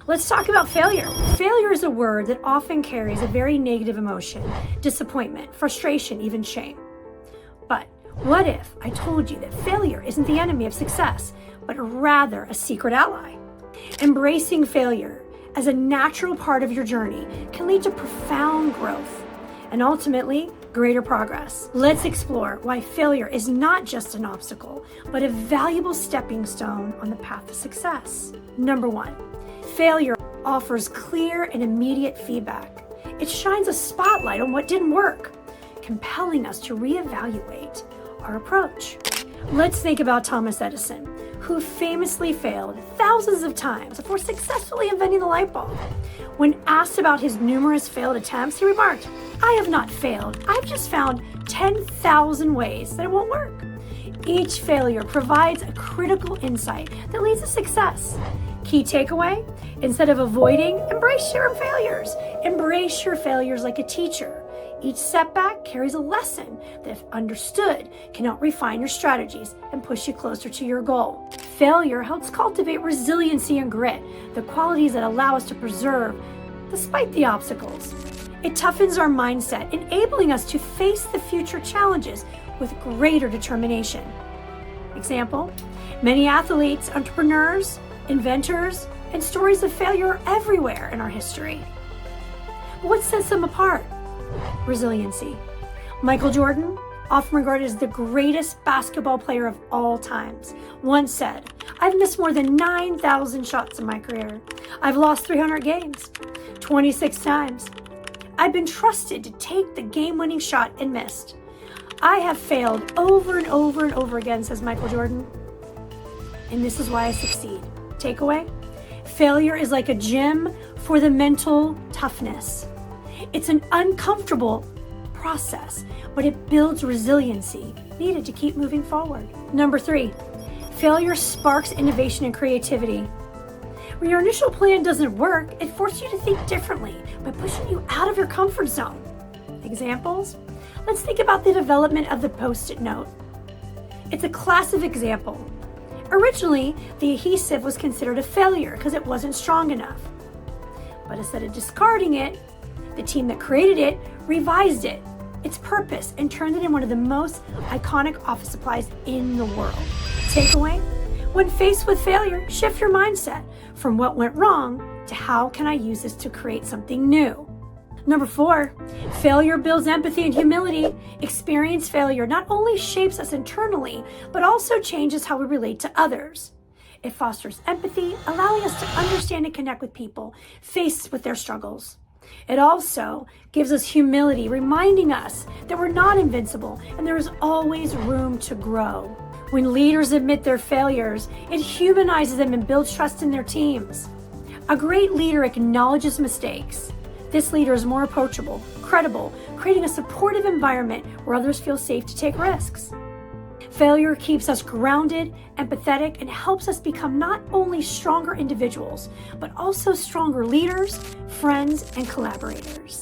Let's talk about failure. Failure is a word that often carries a very negative emotion, disappointment, frustration, even shame. But what if I told you that failure isn't the enemy of success, but rather a secret ally? Embracing failure as a natural part of your journey can lead to profound growth and ultimately greater progress. Let's explore why failure is not just an obstacle, but a valuable stepping stone on the path to success. Number 1, failure offers clear and immediate feedback. It shines a spotlight on what didn't work, compelling us to reevaluate our approach. Let's think about Thomas Edison, who famously failed thousands of times before successfully inventing the light bulb. When asked about his numerous failed attempts, he remarked, "I have not failed. I've just found 10,000 ways that it won't work." Each failure provides a critical insight that leads to success. Key takeaway: instead of avoiding, embrace your failures. Embrace your failures like a teacher. Each setback carries a lesson that, if understood, can help refine your strategies and push you closer to your goal. Failure helps cultivate resiliency and grit, the qualities that allow us to persevere despite the obstacles. It toughens our mindset, enabling us to face the future challenges with greater determination. Example: many athletes, entrepreneurs, inventors, and stories of failure are everywhere in our history. But what sets them apart? Resiliency. Michael Jordan, often regarded as the greatest basketball player of all times, once said, "I've missed more than 9,000 shots in my career. I've lost 300 games, 26 times. I've been trusted to take the game-winning shot and missed. I have failed over and over and over again," says Michael Jordan. "And this is why I succeed." Takeaway: failure is like a gym for the mental toughness. It's an uncomfortable process, but it builds resiliency needed to keep moving forward. Number 3, failure sparks innovation and creativity. When your initial plan doesn't work, it forces you to think differently by pushing you out of your comfort zone. Examples? Let's think about the development of the Post-it note. It's a classic example. Originally, the adhesive was considered a failure because it wasn't strong enough. But instead of discarding it, the team that created it revised it, its purpose, and turned it in one of the most iconic office supplies in the world. Takeaway: when faced with failure, shift your mindset from what went wrong to how can I use this to create something new. Number 4, failure builds empathy and humility. Experienced failure not only shapes us internally, but also changes how we relate to others. It fosters empathy, allowing us to understand and connect with people faced with their struggles. It also gives us humility, reminding us that we're not invincible and there is always room to grow. When leaders admit their failures, it humanizes them and builds trust in their teams. A great leader acknowledges mistakes. This leader is more approachable, credible, creating a supportive environment where others feel safe to take risks. Failure keeps us grounded, empathetic, and helps us become not only stronger individuals, but also stronger leaders, friends, and collaborators.